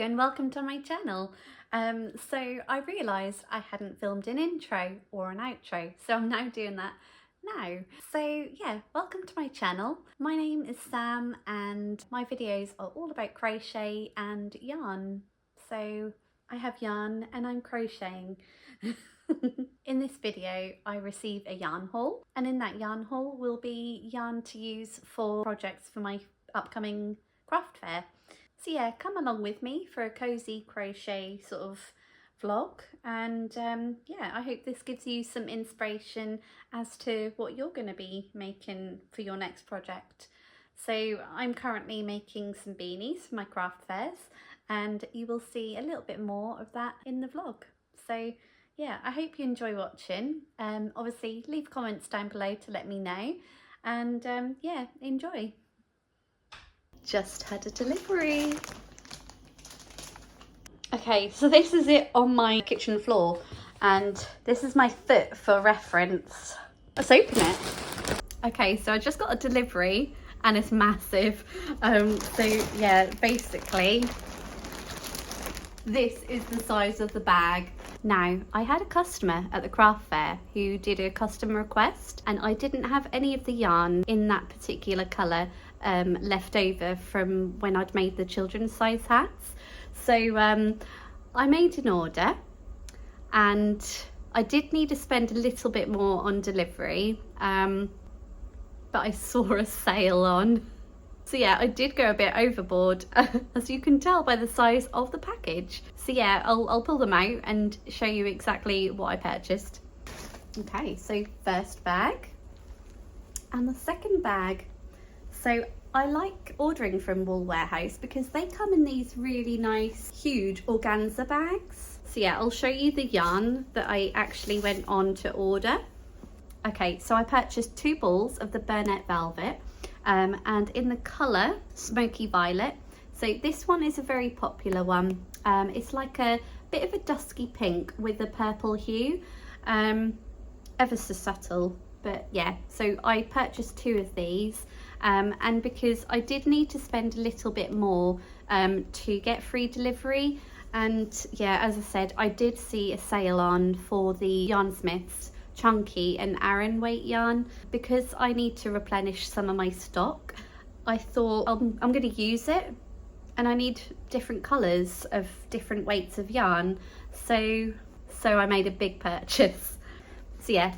and welcome to my channel. So I realised I hadn't filmed an intro or an outro, so I'm now doing that now. So yeah, welcome to my channel. My name is Sam and my videos are all about crochet and yarn. So I have yarn and I'm crocheting. In this video I receive a yarn haul, and in that yarn haul will be yarn to use for projects for my upcoming craft fair. So yeah, come along with me for a cozy crochet sort of vlog, and yeah, I hope this gives you some inspiration as to what you're going to be making for your next project. So I'm currently making some beanies for my craft fairs, and you will see a little bit more of that in the vlog. So yeah, I hope you enjoy watching. Obviously leave comments down below to let me know, and yeah, enjoy. Just had a delivery. Okay, so this is it on my kitchen floor, and this is my foot for reference. Let's open it. Okay, so I just got a delivery and it's massive. So yeah, basically this is the size of the bag. Now, I had a customer at the craft fair who did a custom request, and I didn't have any of the yarn in that particular colour left over from when I'd made the children's size hats. So I made an order, and I did need to spend a little bit more on delivery, but I saw a sale on. So yeah, I did go a bit overboard, as you can tell by the size of the package. So yeah, I'll pull them out and show you exactly what I purchased. Okay, so first bag and the second bag. So I like ordering from Wool Warehouse because they come in these really nice, huge organza bags. So yeah, I'll show you the yarn that I actually went on to order. Okay, so I purchased 2 balls of the Bernette Velvet, and in the colour Smoky Violet. So this one is a very popular one. It's like a bit of a dusky pink with a purple hue, ever so subtle, but yeah. So I purchased 2 of these, and because I did need to spend a little bit more to get free delivery, and yeah, as I said, I did see a sale on for the Yarnsmiths chunky and Aran weight yarn. Because I need to replenish some of my stock, I thought I'm going to use it, and I need different colours of different weights of yarn, so I made a big purchase. So yeah,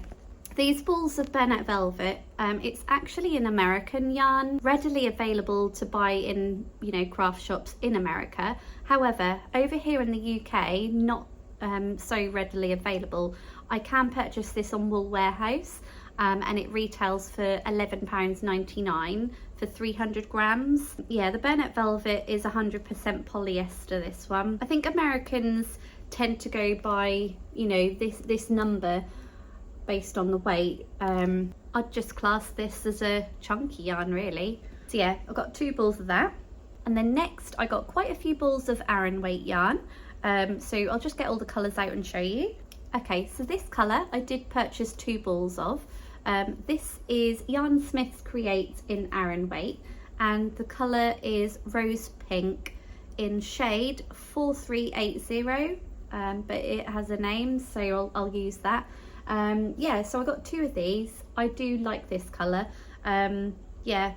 these balls of Bernette Velvet, it's actually an American yarn, readily available to buy in, you know, craft shops in America. However, over here in the UK, not so readily available. I can purchase this on Wool Warehouse, and it retails for £11.99 for 300 grams. Yeah, the Bernette Velvet is 100% polyester, this one. I think Americans tend to go by, you know, this number based on the weight. I'd just class this as a chunky yarn, really. So yeah, I've got 2 balls of that. And then next I got quite a few balls of Aran weight yarn. So I'll just get all the colours out and show you. Okay, so this colour I did purchase 2 balls of. This is Yarnsmiths Create in Aran weight, and the colour is rose pink in shade 4380, but it has a name, so I'll use that. Yeah, so I got 2 of these. I do like this colour. Yeah,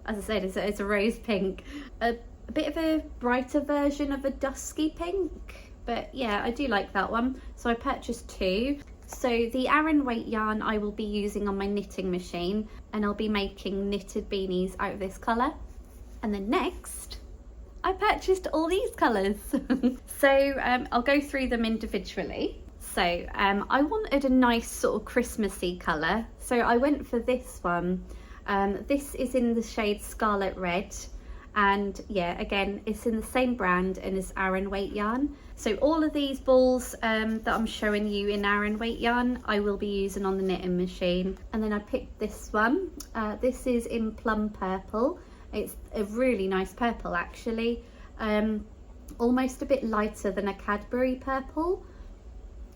as I said, it's a rose pink, a bit of a brighter version of a dusky pink, but yeah, I do like that one. So I purchased 2. So the Aran weight yarn I will be using on my knitting machine, and I'll be making knitted beanies out of this colour. And then next I purchased all these colours. So I'll go through them individually. So I wanted a nice sort of Christmassy colour, so I went for this one. This is in the shade Scarlet Red, and yeah, again, it's in the same brand and as Aran weight yarn. So all of these balls that I'm showing you in Aran weight yarn, I will be using on the knitting machine. And then I picked this one. This is in Plum Purple. It's a really nice purple, actually. Almost a bit lighter than a Cadbury purple,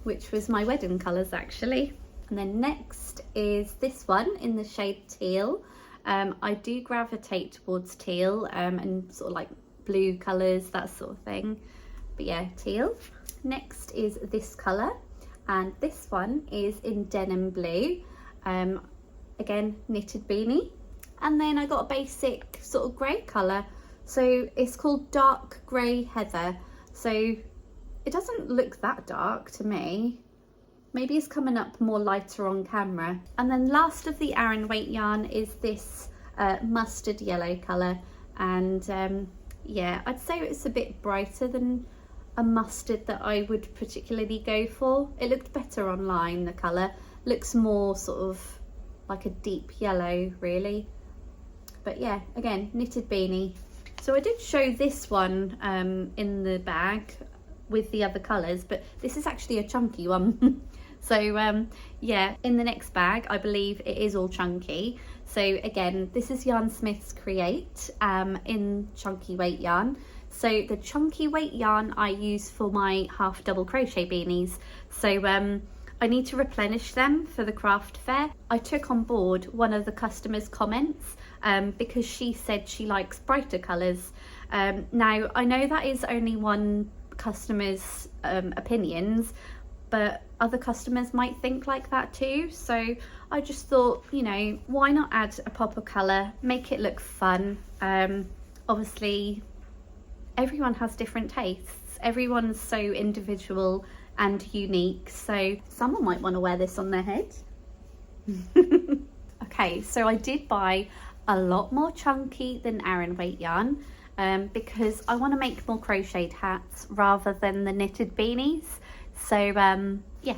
which was my wedding colours, actually. And then next is this one in the shade Teal. I do gravitate towards teal and sort of like blue colours, that sort of thing. But yeah, teal. Next is this colour, and this one is in denim blue. Again, knitted beanie. And then I got a basic sort of grey colour. So it's called dark grey heather. So it doesn't look that dark to me. Maybe it's coming up more lighter on camera. And then last of the Aran weight yarn is this mustard yellow colour. And yeah, I'd say it's a bit brighter than a mustard that I would particularly go for. It looked better online, the colour. Looks more sort of like a deep yellow, really. But yeah, again, knitted beanie. So I did show this one in the bag with the other colours, but this is actually a chunky one. So yeah, in the next bag, I believe it is all chunky. So again, this is Yarn Smith's Create in chunky weight yarn. So the chunky weight yarn I use for my half double crochet beanies. So I need to replenish them for the craft fair. I took on board one of the customers' comments because she said she likes brighter colours. Now, I know that is only one customer's opinions, but other customers might think like that too. So I just thought, you know, why not add a pop of colour, make it look fun. Obviously, everyone has different tastes. Everyone's so individual and unique, so someone might want to wear this on their head. Okay, so I did buy a lot more chunky than Aran weight yarn because I want to make more crocheted hats rather than the knitted beanies. So yeah,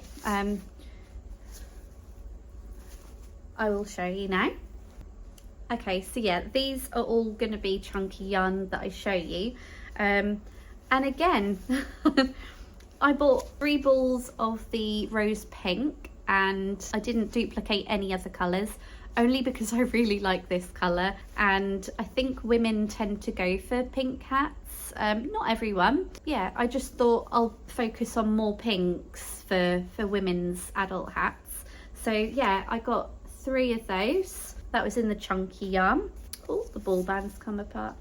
I will show you now. Okay, so yeah, these are all going to be chunky yarn that I show you. And again, I bought 3 balls of the rose pink, and I didn't duplicate any other colours, only because I really like this colour, and I think women tend to go for pink hats. Not everyone. Yeah, I just thought I'll focus on more pinks for women's adult hats. So yeah, I got 3 of those. That was in the chunky yarn. Oh, the ball bands come apart.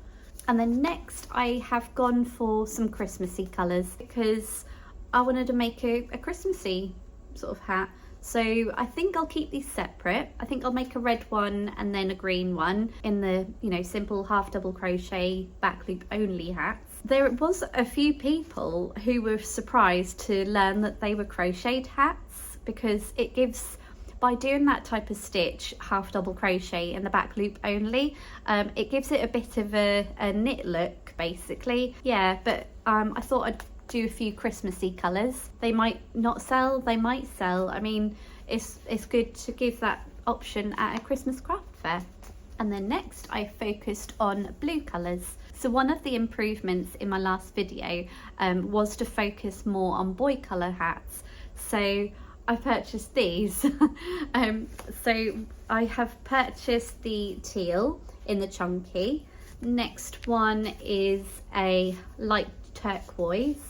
And then next I have gone for some Christmassy colours because I wanted to make a Christmassy sort of hat. So I think I'll keep these separate. I think I'll make a red one and then a green one in the, you know, simple half double crochet back loop only hats. There was a few people who were surprised to learn that they were crocheted hats, because it gives, by doing that type of stitch, half double crochet in the back loop only, it gives it a bit of a knit look basically. Yeah, but I thought I'd do a few Christmassy colours. They might not sell, they might sell. I mean, it's good to give that option at a Christmas craft fair. And then next I focused on blue colours. So one of the improvements in my last video was to focus more on boy colour hats. So I purchased these. So I have purchased the teal in the chunky. Next one is a light turquoise.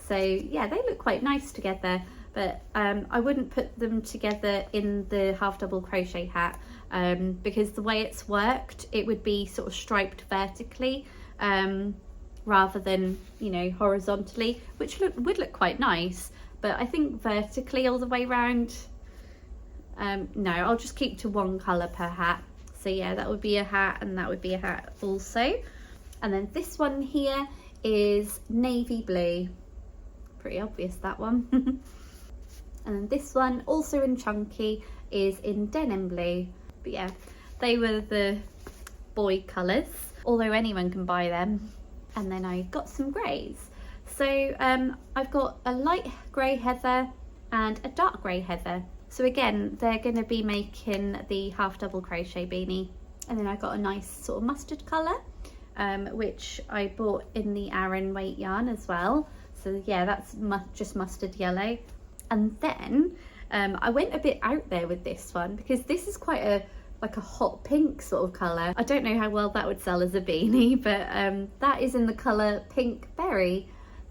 So yeah, they look quite nice together, but I wouldn't put them together in the half double crochet hat because the way it's worked, it would be sort of striped vertically rather than, you know, horizontally, which would look quite nice. But I think vertically all the way around, no, I'll just keep to one colour per hat. So yeah, that would be a hat and that would be a hat also. And then this one here is navy blue. Pretty obvious, that one. And then this one, also in chunky, is in denim blue. But yeah, they were the boy colours, although anyone can buy them. And then I got some greys. So I've got a light grey heather and a dark grey heather. So again, they're going to be making the half double crochet beanie. And then I got a nice sort of mustard colour, which I bought in the Aran weight yarn as well. So yeah, that's just mustard yellow. And then I went a bit out there with this one because this is quite a hot pink sort of colour. I don't know how well that would sell as a beanie, but that is in the colour Pink Berry.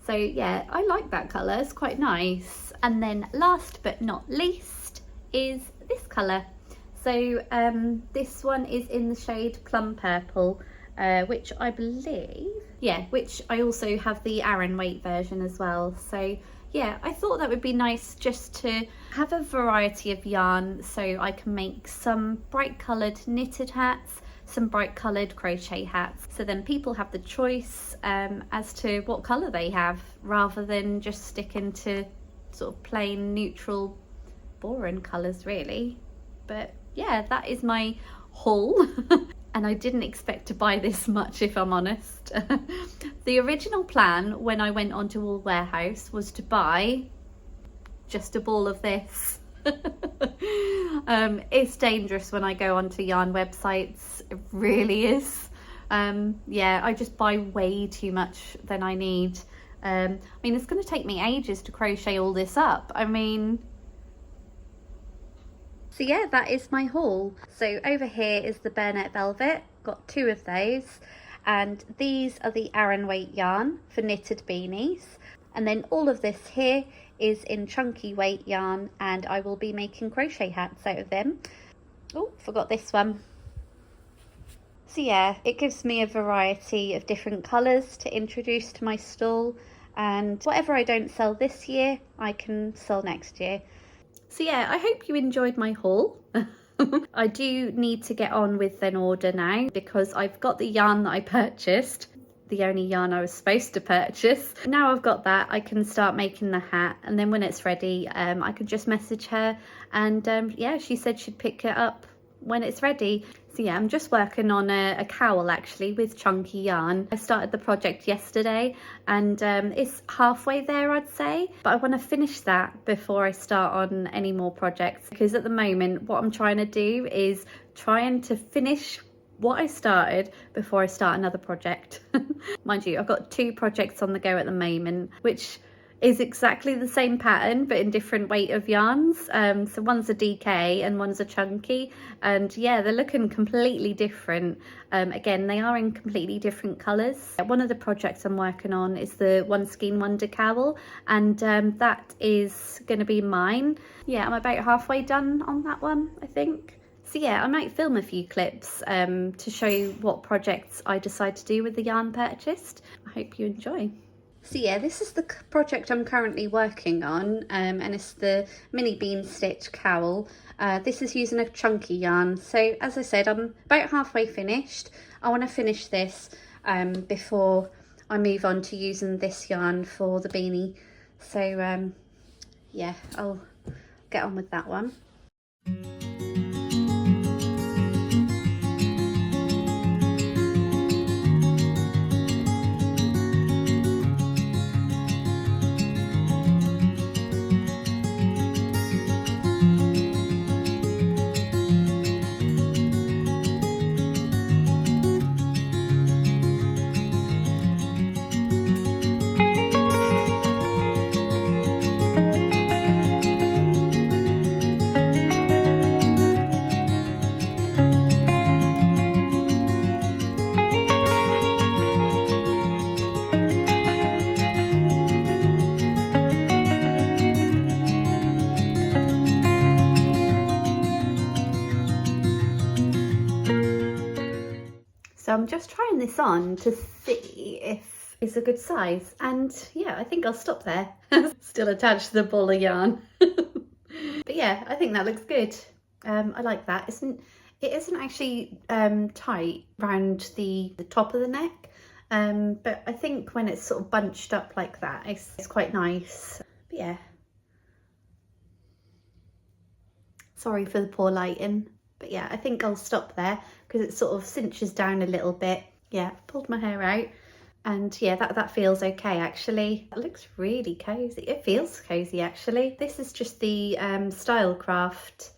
So yeah, I like that colour, it's quite nice. And then last but not least is this colour. So this one is in the shade Plum Purple. which I believe, yeah, which I also have the Aran weight version as well. So yeah, I thought that would be nice just to have a variety of yarn, so I can make some bright coloured knitted hats, some bright coloured crochet hats, so then people have the choice as to what colour they have, rather than just sticking to sort of plain neutral boring colours really. But yeah, that is my haul. And I didn't expect to buy this much, if I'm honest. The original plan when I went onto Wool Warehouse was to buy just a ball of this. It's dangerous when I go onto yarn websites, it really is. Yeah, I just buy way too much than I need. I mean, it's going to take me ages to crochet all this up. I mean, so yeah, that is my haul. So over here is the Burnett Velvet, got 2 of those, and these are the Aran weight yarn for knitted beanies, and then all of this here is in chunky weight yarn, and I will be making crochet hats out of them. Oh, forgot this one. So yeah, it gives me a variety of different colours to introduce to my stall, and whatever I don't sell this year, I can sell next year. So yeah, I hope you enjoyed my haul. I do need to get on with an order now, because I've got the yarn that I purchased, the only yarn I was supposed to purchase. Now I've got that, I can start making the hat, and then when it's ready, I can just message her, and yeah, she said she'd pick it up when it's ready. So yeah, I'm just working on a cowl actually with chunky yarn. I started the project yesterday, and it's halfway there, I'd say, but I want to finish that before I start on any more projects, because at the moment what I'm trying to do is trying to finish what I started before I start another project. Mind you, I've got 2 projects on the go at the moment, which is exactly the same pattern but in different weight of yarns. So one's a DK and one's a chunky, and yeah, they're looking completely different. Again, they are in completely different colours. One of the projects I'm working on is the One Skein Wonder cowl, and that is going to be mine. Yeah, I'm about halfway done on that one, I think. So yeah, I might film a few clips to show you what projects I decide to do with the yarn purchased. I hope you enjoy. So yeah, this is the project I'm currently working on, and it's the mini bean stitch cowl. This is using a chunky yarn. So as I said, I'm about halfway finished. I want to finish this before I move on to using this yarn for the beanie. So yeah, I'll get on with that one. So I'm just trying this on to see if it's a good size, and yeah, I think I'll stop there. Still attached to the ball of yarn. But yeah, I think that looks good. I like that. It isn't actually tight round the top of the neck, but I think when it's sort of bunched up like that, it's quite nice. But yeah, sorry for the poor lighting. But yeah, I think I'll stop there because it sort of cinches down a little bit. Yeah, pulled my hair out, and yeah, that feels okay actually. That looks really cozy. It feels cozy actually. This is just the Stylecraft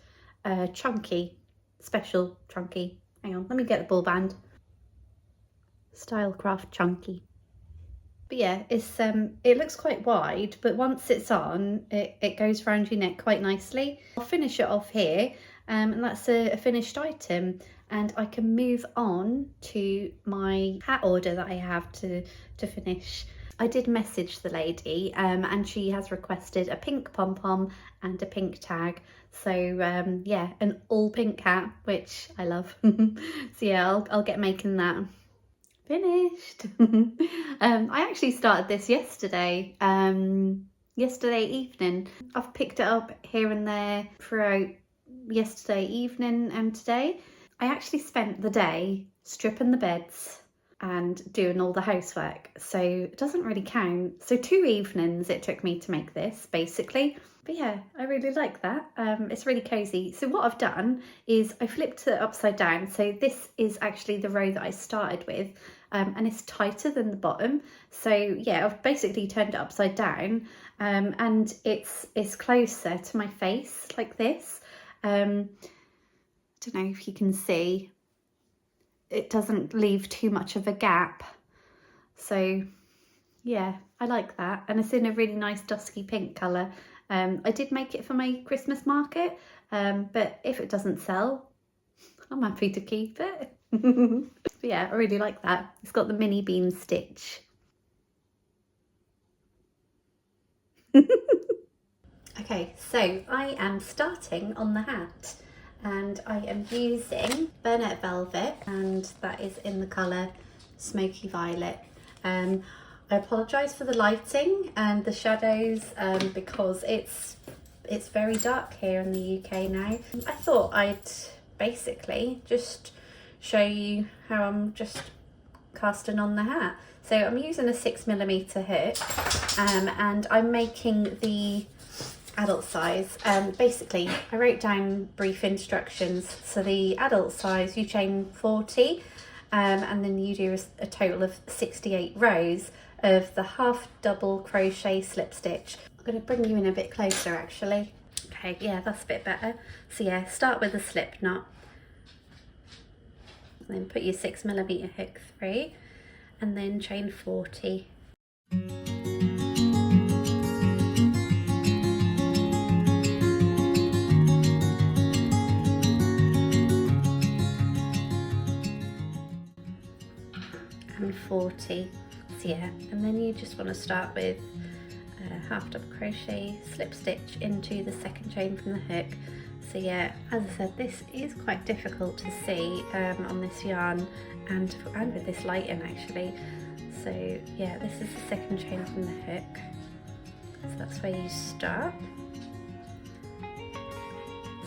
chunky, special chunky. Hang on, let me get the ball band. Stylecraft chunky. But yeah, it's it looks quite wide, but once it's on, it goes around your neck quite nicely. I'll finish it off here, and that's a finished item, and I can move on to my hat order that I have to finish. I did message the lady, and she has requested a pink pom-pom and a pink tag. So yeah, an all pink hat, which I love. So yeah, I'll get making that. Finished. I actually started this yesterday, yesterday evening. I've picked it up here and there throughout yesterday evening and today. I actually spent the day stripping the beds and doing all the housework, so it doesn't really count. So 2 evenings it took me to make this, basically. But yeah, I really like that. It's really cozy. So what I've done is I flipped it upside down. So this is actually the row that I started with, and it's tighter than the bottom. So yeah, I've basically turned it upside down, and it's closer to my face like this. I don't know if you can see. It doesn't leave too much of a gap. So yeah, I like that. And it's in a really nice dusky pink colour. I did make it for my Christmas market, but if it doesn't sell, I'm happy to keep it. But yeah, I really like that. It's got the mini bean stitch. Okay, so I am starting on the hat, and I am using Bernette Velvet, and that is in the colour Smoky Violet. I apologise for the lighting and the shadows, because it's very dark here in the UK now. I thought I'd basically just show you how I'm just casting on the hat. So I'm using a 6mm hook, and I'm making the adult size. Basically I wrote down brief instructions. So the adult size, you chain 40, and then you do a total of 68 rows of the half double crochet slip stitch. I'm going to bring you in a bit closer actually. Okay, yeah, that's a bit better. So yeah, start with a slip knot, and then put your 6mm hook through, and then chain 40. And 40. So yeah, and then you just want to start with a half double crochet slip stitch into the second chain from the hook. So yeah, as I said, this is quite difficult to see on this yarn and with this lighting actually. So yeah, this is the second chain from the hook, so that's where you start.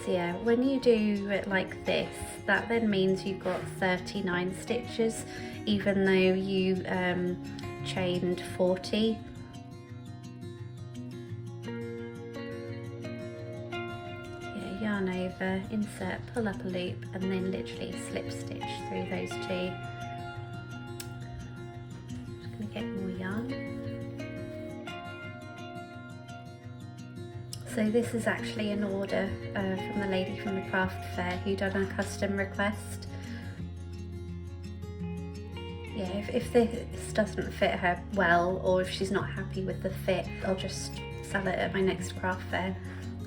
So yeah, when you do it like this, that then means you've got 39 stitches, even though you chained 40. Yeah, yarn over, insert, pull up a loop, and then literally slip stitch through those two. Just gonna get more yarn. So this is actually an order from the lady from the craft fair who done a custom request. Yeah, if this doesn't fit her well, or if she's not happy with the fit, I'll just sell it at my next craft fair.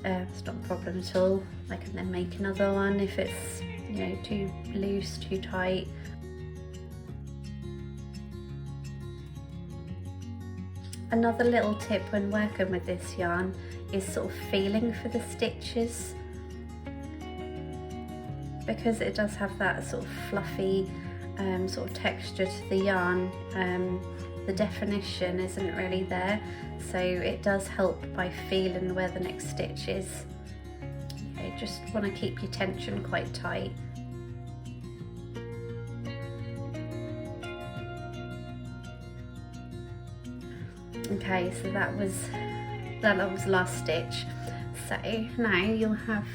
It's not a problem at all. I can then make another one if it's, you know, too loose, too tight. Another little tip when working with this yarn is sort of feeling for the stitches, because it does have that sort of fluffy sort of texture to the yarn. The definition isn't really there, so it does help by feeling where the next stitch is. You just want to keep your tension quite tight. Okay, so that was the last stitch. So now you'll have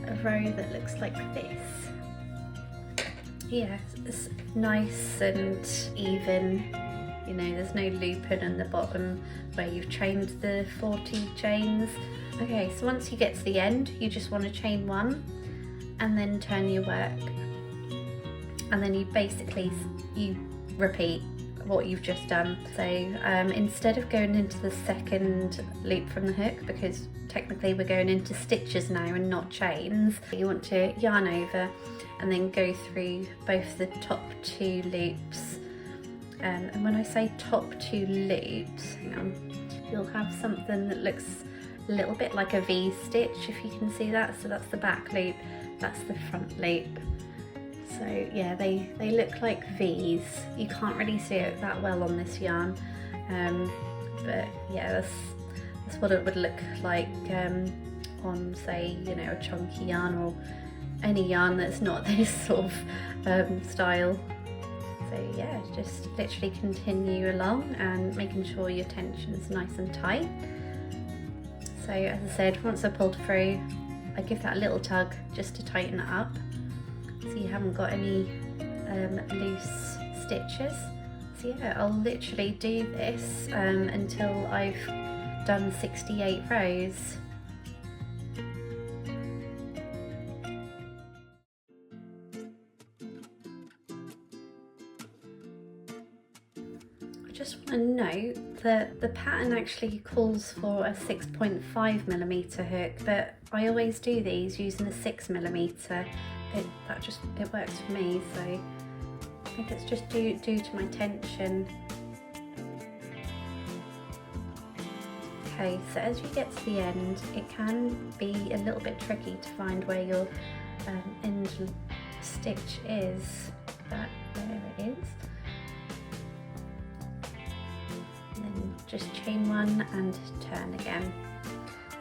a row that looks like this. Yeah, it's nice and even, you know, there's no looping in the bottom where you've chained the 40 chains. Okay, so once you get to the end, you just want to chain 1 and then turn your work, and then you repeat what you've just done. So instead of going into the second loop from the hook, because technically we're going into stitches now and not chains, you want to yarn over and then go through both the top 2 loops. And when I say top 2 loops, hang on, you'll have something that looks a little bit like a V stitch, if you can see that. So that's the back loop, that's the front loop. So yeah, they look like V's. You can't really see it that well on this yarn, but yeah, that's what it would look like on, say, you know, a chunky yarn or any yarn that's not this sort of style. So yeah, just literally continue along and making sure your tension's nice and tight. So as I said, once I pulled through, I give that a little tug just to tighten it up, so you haven't got any loose stitches. So yeah, I'll literally do this until I've done 68 rows. I just want to note that the pattern actually calls for a 6.5mm hook, but I always do these using a 6mm. It works for me, so I think it's just due to my tension. Okay, so as you get to the end, it can be a little bit tricky to find where your end stitch is, but there it is. And then just chain one and turn again.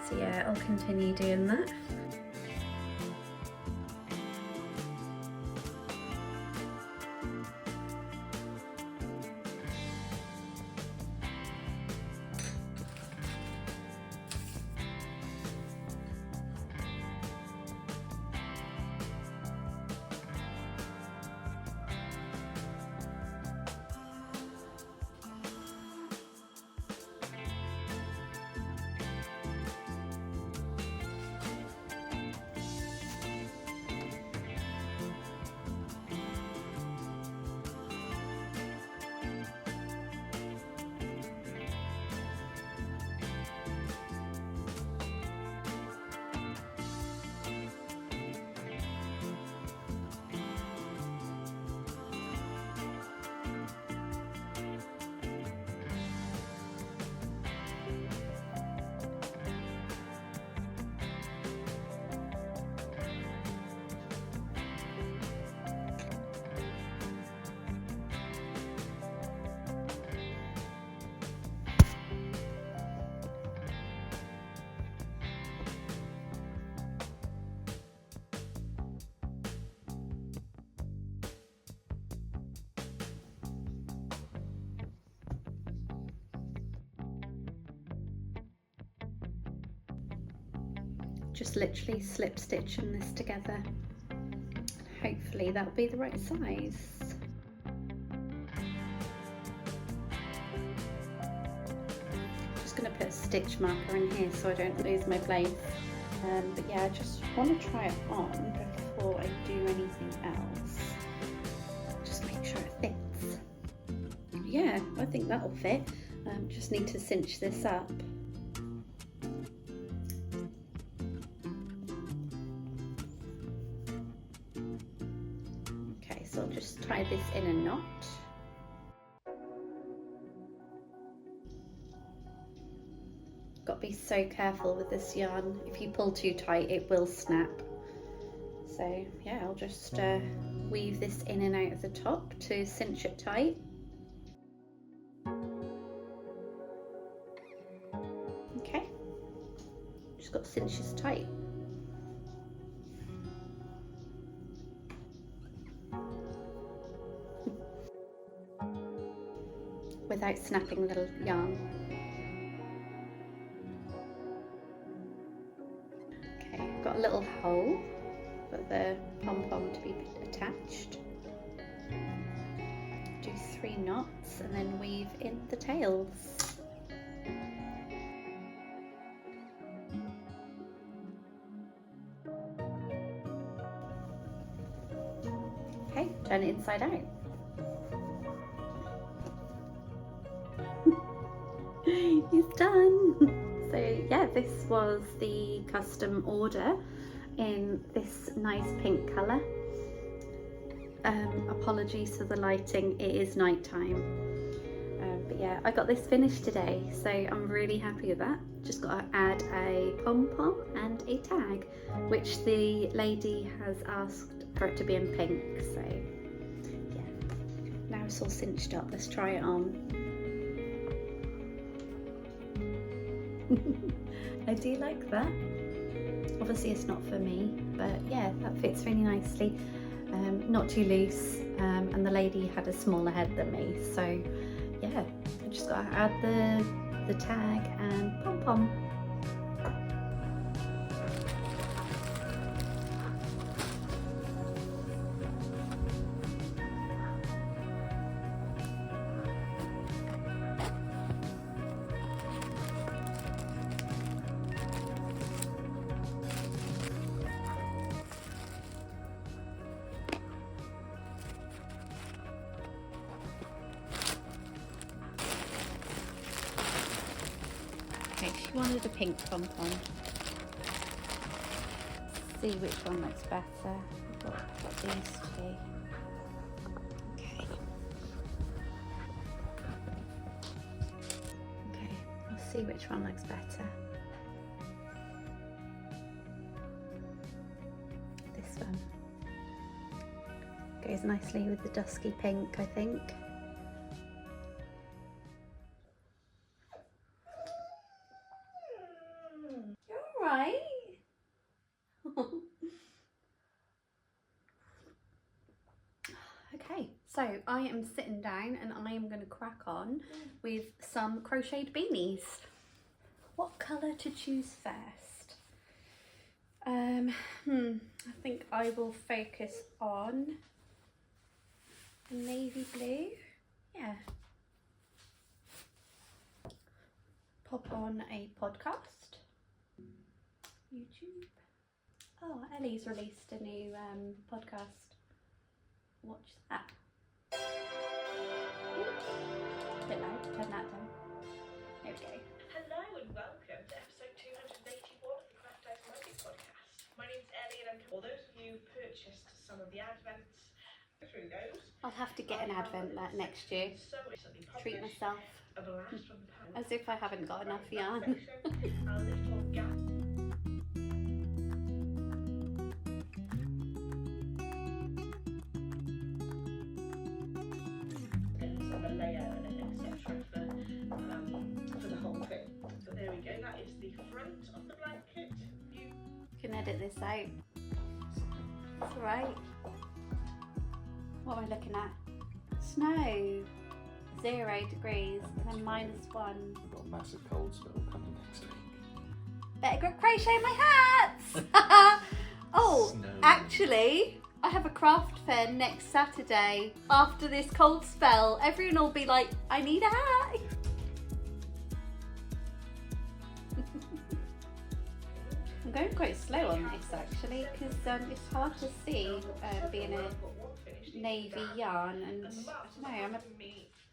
So yeah, I'll continue doing that. Just literally slip stitching this together. Hopefully that'll be the right size. Just going to put a stitch marker in here so I don't lose my place. But yeah, I just want to try it on before I do anything else. Just make sure it fits. Yeah, I think that'll fit. Just need to cinch this up. So I'll just tie this in a knot. Got to be so careful with this yarn. If you pull too tight, it will snap. So yeah, I'll just weave this in and out of the top to cinch it tight. Okay, just got to cinch this tight. Without snapping the yarn. Okay, I've got a little hole for the pom-pom to be attached. Do 3 knots and then weave in the tails. Okay, turn it inside out. It's done. So yeah, this was the custom order in this nice pink colour. Apologies for the lighting, it is night time. But yeah, I got this finished today, so I'm really happy with that. Just got to add a pom-pom and a tag, which the lady has asked for it to be in pink. So yeah, now it's all cinched up. Let's try it on. I do like that. Obviously it's not for me, but yeah, that fits really nicely. Not too loose, and the lady had a smaller head than me, so yeah, I just got to add the tag and pom-pom. Okay, she wanted a pink pom-pom. See which one looks better. I've got these two. Okay. Okay, we'll see which one looks better. This one. Goes nicely with the dusky pink, I think. Okay, so I am sitting down and I am going to crack on with some crocheted beanies. What colour to choose first? I think I will focus on navy blue. Yeah. Pop on a podcast. YouTube. Oh, Ellie's released a new podcast. Watch that. Ooh, a bit loud, turn that down. There we go. Hello and welcome to episode 281 of the Craft House Magic Podcast. My name's Ellie and for those of you who purchased some of the advents, through those. I'll have to get an advent next year. So recently Treat myself. A blast from the past. As if I haven't got enough yarn. A little gap. For the whole thing. So there we go, that is the front of the blanket. You can edit this out. It's alright. What am I looking at? Snow. 0 degrees and then -1. We've got a massive cold spell coming next week. Better go crochet my hats! Oh, Snow. actually, I have a craft fair next Saturday. After this cold spell, everyone will be like, I need a hat. I'm going quite slow on this actually because it's hard to see being a navy yarn, and I don't know,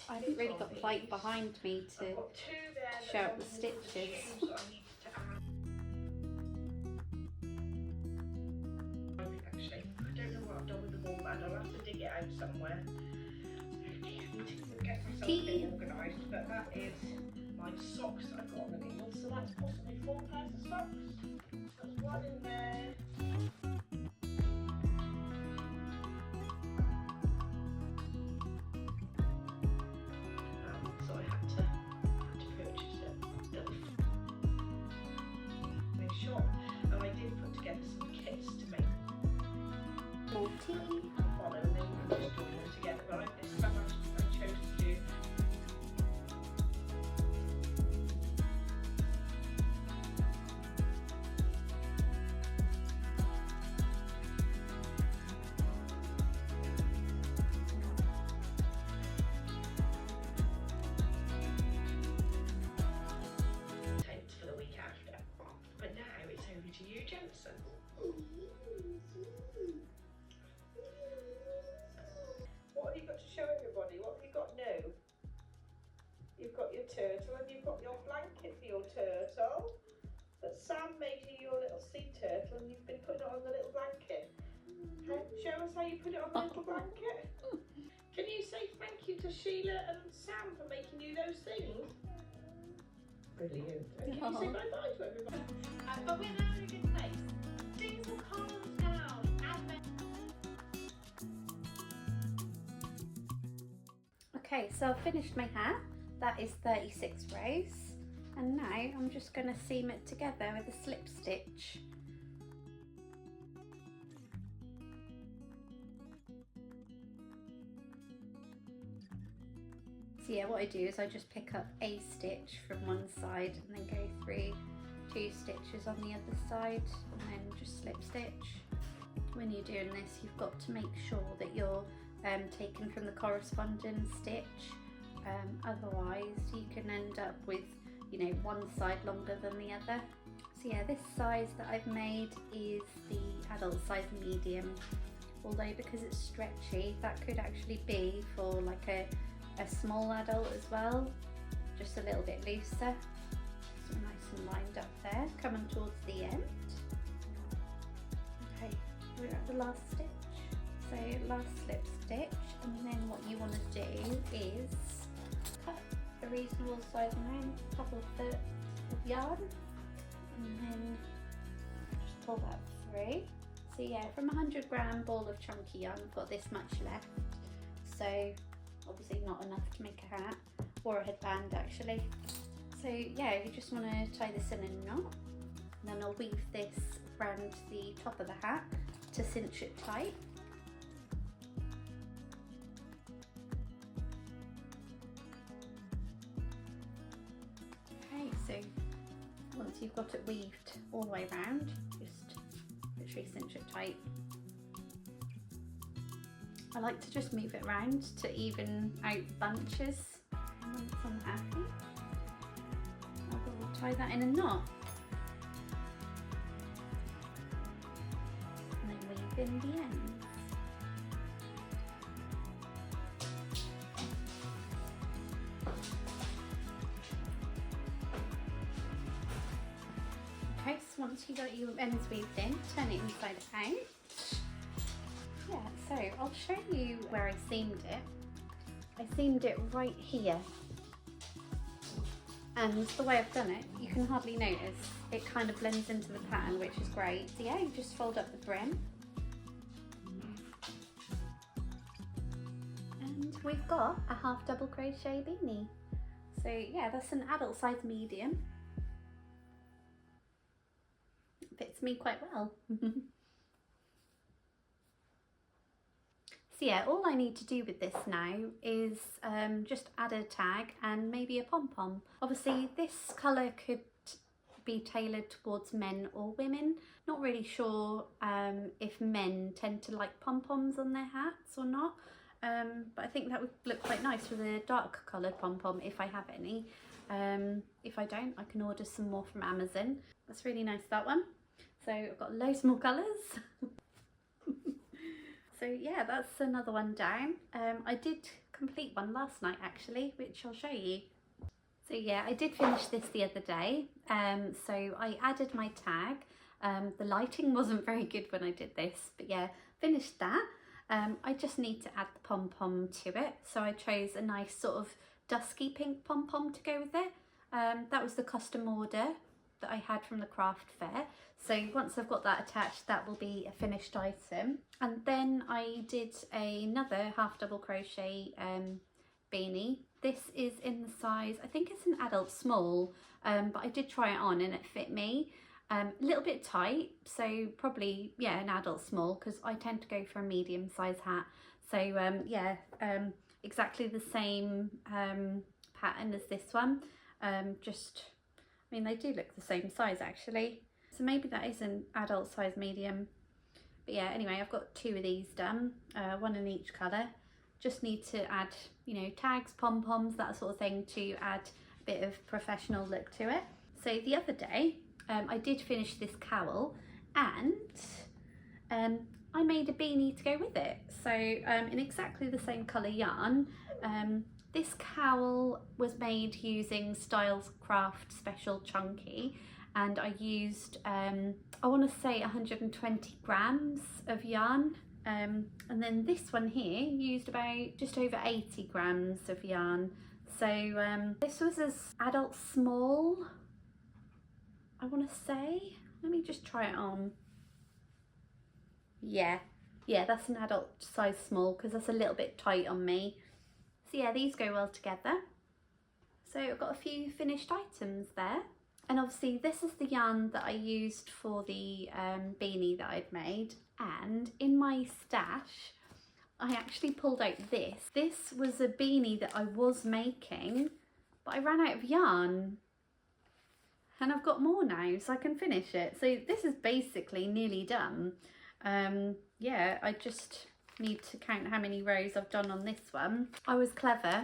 I haven't really got light behind me to show up the stitches. Actually, I don't know what I've done with the ball band. I'll have to dig it out somewhere. Get myself a bit organised, but that is my socks that I've got on the needle, so that's possibly 4 pairs of socks. There's one in there. So I had to purchase it in a shop, and I did put together some kits to make More tea. follow, and then you can just join them together. But this time I chose to do tapes for the week after. But now it's over to you, Jensen. What have you got to show everybody? What have you got new? You've got your turtle and you've got your blanket for your turtle. But Sam made you your little sea turtle and you've been putting it on the little blanket. Show us how you put it on the little blanket. Can you say thank you to Sheila and Sam for making you those things? Brilliant. And can you say bye-bye to everybody? But we're now in a good place. Things will calm down. Okay, so I've finished my hat. That is 36 rows. And now I'm just going to seam it together with a slip stitch. So yeah, what I do is I just pick up a stitch from one side and then go through 2 stitches on the other side and then just slip stitch. When you're doing this, you've got to make sure that you're taking from the corresponding stitch. Otherwise you can end up with, you know, one side longer than the other. So yeah, this size that I've made is the adult size medium, although because it's stretchy that could actually be for like a small adult as well, just a little bit looser. So nice and lined up there, coming towards the end. Okay, we're at the last stitch. So last slip stitch, and then what you want to do is cut a reasonable size amount, a couple of foot of yarn, and then just pull that through. So yeah, from a 100-gram ball of chunky yarn, I've got this much left. So obviously not enough to make a hat or a headband actually. So yeah, you just want to tie this in a knot, and then I'll weave this around the top of the hat to cinch it tight. Okay, so once you've got it weaved all the way around, just literally cinch it tight. I like to just move it around to even out bunches, and once I'm happy, I will tie that in a knot. And then weave in the ends. Okay, so once you've got your ends weaved in, turn it inside out. Yeah, so I'll show you where I seamed it. I seamed it right here. And the way I've done it, you can hardly notice. It kind of blends into the pattern, which is great. So yeah, you just fold up the brim. And we've got a half double crochet beanie. So yeah, that's an adult size medium. It fits me quite well. So yeah, all I need to do with this now is just add a tag and maybe a pom-pom. Obviously this colour could be tailored towards men or women. Not really sure if men tend to like pom-poms on their hats or not, but I think that would look quite nice with a dark coloured pom-pom if I have any. If I don't, I can order some more from Amazon. That's really nice, that one. So I've got loads more colours. So yeah, that's another one down. I did complete one last night actually, which I'll show you. So yeah, I did finish this the other day. So I added my tag. The lighting wasn't very good when I did this, but yeah, finished that. I just need to add the pom-pom to it. So I chose a nice sort of dusky pink pom-pom to go with it. That was the custom order that I had from the craft fair. So once I've got that attached, that will be a finished item. And then I did another half double crochet beanie. This is in the size, I think it's an adult small, but I did try it on and it fit me. A little bit tight, so probably, yeah, an adult small, because I tend to go for a medium size hat. So yeah, exactly the same pattern as this one. Just, I mean, they do look the same size actually. So maybe that is an adult size medium. But yeah, anyway, I've got 2 of these done, one in each colour. Just need to add, you know, tags, pom-poms, that sort of thing to add a bit of professional look to it. So the other day, I did finish this cowl and I made a beanie to go with it. So in exactly the same colour yarn. This cowl was made using Styles Craft Special Chunky, and I used, I want to say 120 grams of yarn. And then this one here used about just over 80 grams of yarn. So this was as adult small, I want to say. Let me just try it on. Yeah, that's an adult size small because that's a little bit tight on me. So yeah, these go well together. So I've got a few finished items there. And obviously this is the yarn that I used for the beanie that I'd made. And in my stash, I actually pulled out this. This was a beanie that I was making, but I ran out of yarn. And I've got more now, so I can finish it. So this is basically nearly done. Yeah, I just need to count how many rows I've done on this one. I was clever,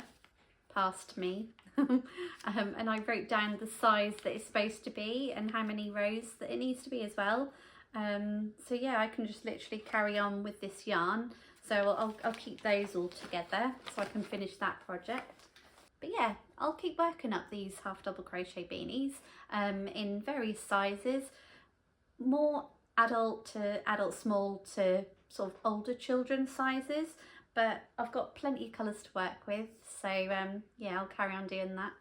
past me. And I wrote down the size that it's supposed to be and how many rows that it needs to be as well. So yeah, I can just literally carry on with this yarn. So I'll keep those all together so I can finish that project. But yeah, I'll keep working up these half double crochet beanies in various sizes, more adult to adult small to sort of older children sizes, but I've got plenty of colours to work with, so yeah, I'll carry on doing that.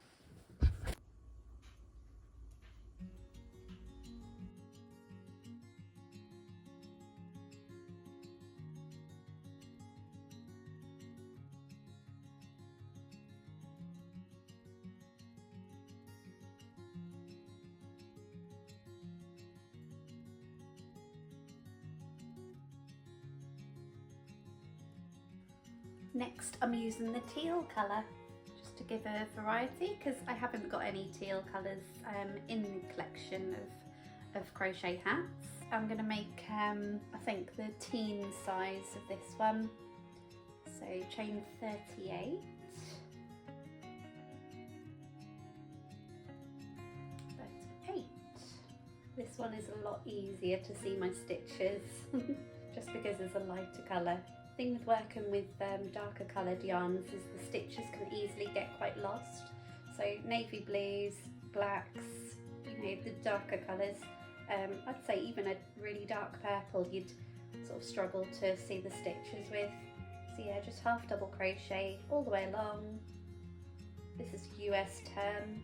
Next I'm using the teal colour just to give a variety, because I haven't got any teal colours in the collection of crochet hats. I'm going to make I think the teen size of this one, so chain 38, 38. This one is a lot easier to see my stitches just because it's a lighter colour. Thing with working with darker coloured yarns is the stitches can easily get quite lost. So navy blues, blacks, you know, the darker colours. I'd say even a really dark purple you'd sort of struggle to see the stitches with. So yeah, just half double crochet all the way along. This is US term.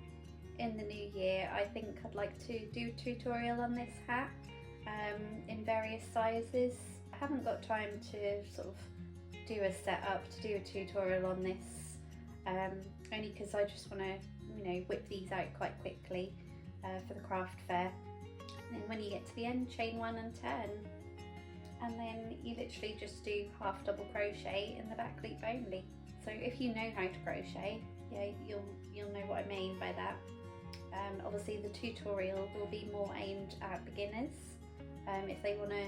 In the new year I think I'd like to do a tutorial on this hat in various sizes. I haven't got time to sort of do a setup to do a tutorial on this, only because I just want to, you know, whip these out quite quickly for the craft fair. And then when you get to the end, chain 1 and turn, and then you literally just do half double crochet in the back loop only. So if you know how to crochet, yeah, you'll know what I mean by that. Obviously the tutorial will be more aimed at beginners, if they want to,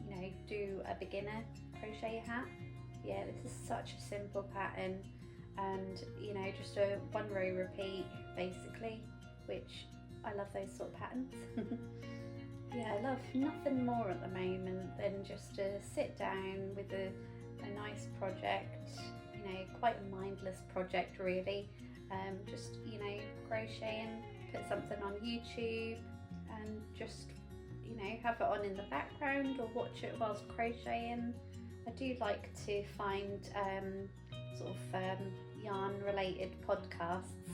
you know, do a beginner crochet hat. Yeah, this is such a simple pattern, and you know, just a 1 row repeat basically, which I love those sort of patterns. Yeah, I love nothing more at the moment than just to sit down with a nice project, you know, quite a mindless project really. Just, you know, crochet and put something on YouTube and just, you know, have it on in the background or watch it whilst crocheting. I do like to find sort of yarn related podcasts.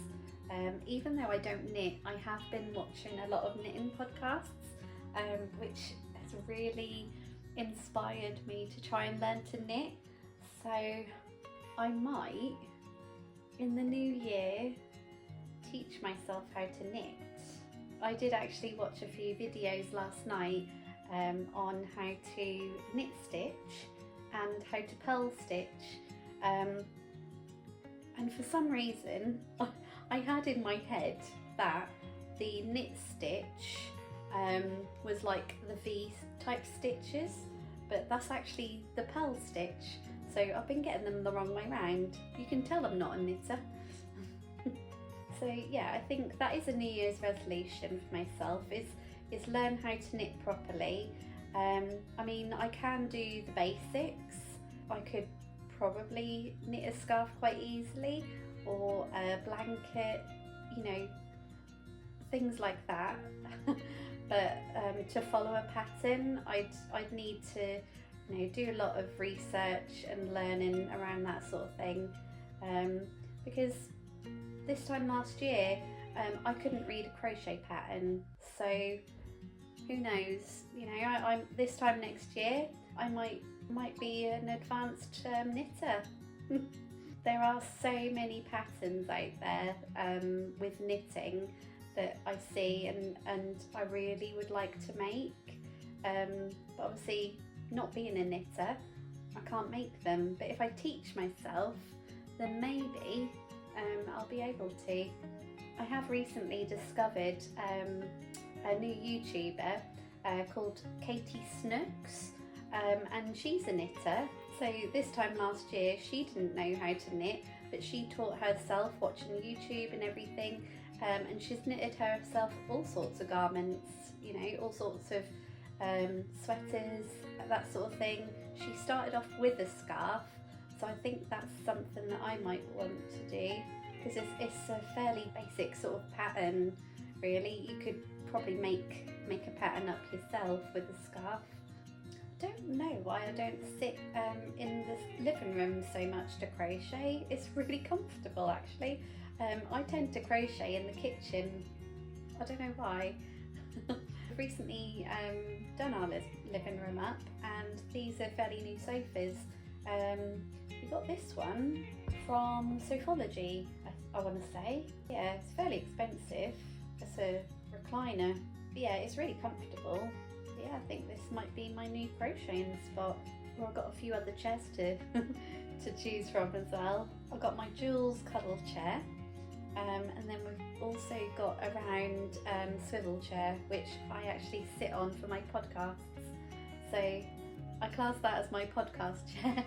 Even though I don't knit, I have been watching a lot of knitting podcasts, which has really inspired me to try and learn to knit. So I might, in the new year, teach myself how to knit. I did actually watch a few videos last night on how to knit stitch and how to purl stitch, and for some reason I had in my head that the knit stitch was like the V type stitches, but that's actually the purl stitch. So I've been getting them the wrong way round. You can tell I'm not a knitter. So yeah, I think that is a New Year's resolution for myself, is learn how to knit properly. I mean, I can do the basics. I could probably knit a scarf quite easily, or a blanket, you know, things like that. But to follow a pattern, I'd need to, you know, do a lot of research and learning around that sort of thing. Because this time last year, I couldn't read a crochet pattern, so who knows? You know, I'm this time next year, I might be an advanced knitter. There are so many patterns out there with knitting that I see and I really would like to make, but obviously not being a knitter I can't make them, but if I teach myself then maybe I'll be able to. I have recently discovered a new YouTuber called Katie Snooks, and she's a knitter. So this time last year she didn't know how to knit, but she taught herself watching YouTube and everything, and she's knitted herself all sorts of garments, you know, all sorts of sweaters, that sort of thing. She started off with a scarf, so I think that's something that I might want to do, because it's a fairly basic sort of pattern really. You could probably make a pattern up yourself with a scarf. I don't know why I don't sit in the living room so much to crochet. It's really comfortable actually. I tend to crochet in the kitchen. I don't know why. I've recently done our living room up, and these are fairly new sofas. We got this one from Sofology, I want to say. Yeah, it's fairly expensive. It's a recliner. But yeah, it's really comfortable. Yeah, I think this might be my new crocheting spot. Well, I've got a few other chairs to choose from as well. I've got my Jules cuddle chair, and then we've also got a round swivel chair which I actually sit on for my podcasts. So I class that as my podcast chair.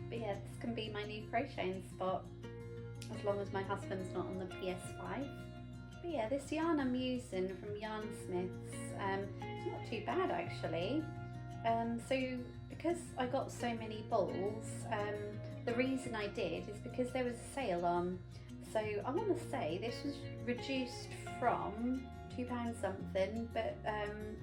But yeah, this can be my new crocheting spot, as long as my husband's not on the PS5. But yeah, this yarn I'm using from Yarn Smiths, it's not too bad actually. So because I got so many balls, the reason I did is because there was a sale on. So I want to say this was reduced from £2 something, but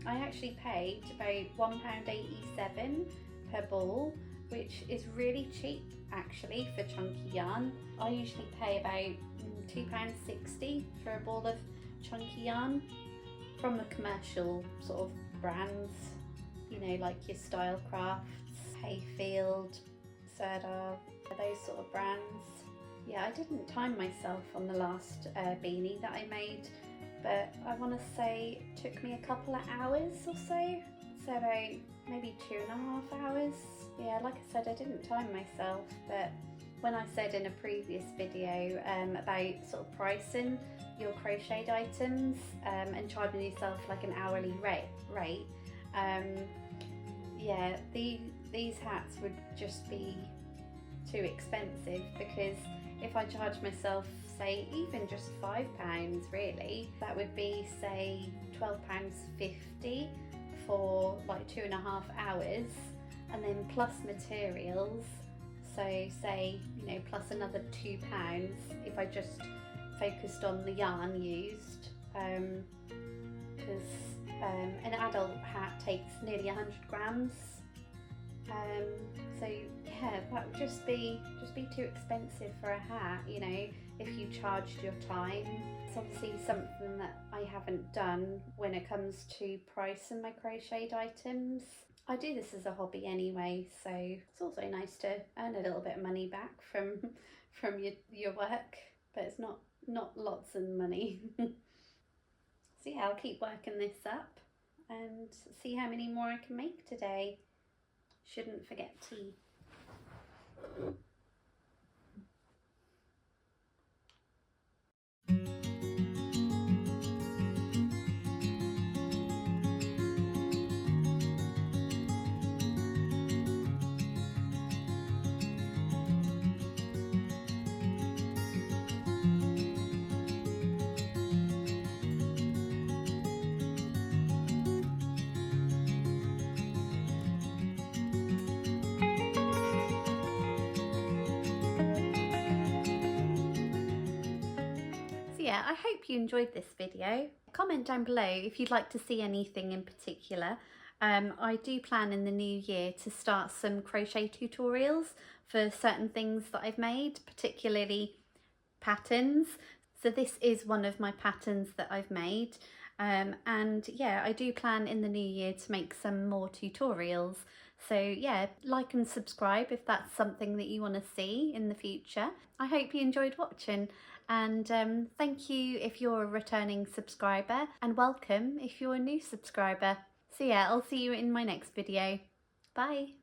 I actually paid about £1.87 per ball, which is really cheap actually for chunky yarn. I usually pay about £2.60 for a ball of chunky yarn from the commercial sort of brands, you know, like your Style Crafts, Hayfield, Serdar, those sort of brands. Yeah, I didn't time myself on the last beanie that I made, but I want to say it took me a couple of hours or so. So about maybe 2.5 hours. Yeah, like I said, I didn't time myself, but when I said in a previous video about sort of pricing your crocheted items and charging yourself like an hourly rate, yeah, these hats would just be too expensive, because if I charge myself, say, even just £5 really, that would be, say, £12.50 for like 2.5 hours, and then plus materials, so say, you know, plus another £2 if I just focused on the yarn used, because an adult hat takes nearly 100 grams. So yeah, that would just be too expensive for a hat, you know, if you charged your time. It's obviously something that I haven't done when it comes to pricing my crocheted items. I do this as a hobby anyway, so it's also nice to earn a little bit of money back from your work, but it's not lots of money. So yeah, I'll keep working this up and see how many more I can make today. Shouldn't forget tea. Yeah, I hope you enjoyed this video. Comment down below if you'd like to see anything in particular. I do plan in the new year to start some crochet tutorials for certain things that I've made, particularly patterns. So this is one of my patterns that I've made. And yeah, I do plan in the new year to make some more tutorials. So yeah, like and subscribe if that's something that you want to see in the future. I hope you enjoyed watching, and thank you if you're a returning subscriber, and welcome if you're a new subscriber. So yeah, I'll see you in my next video. Bye.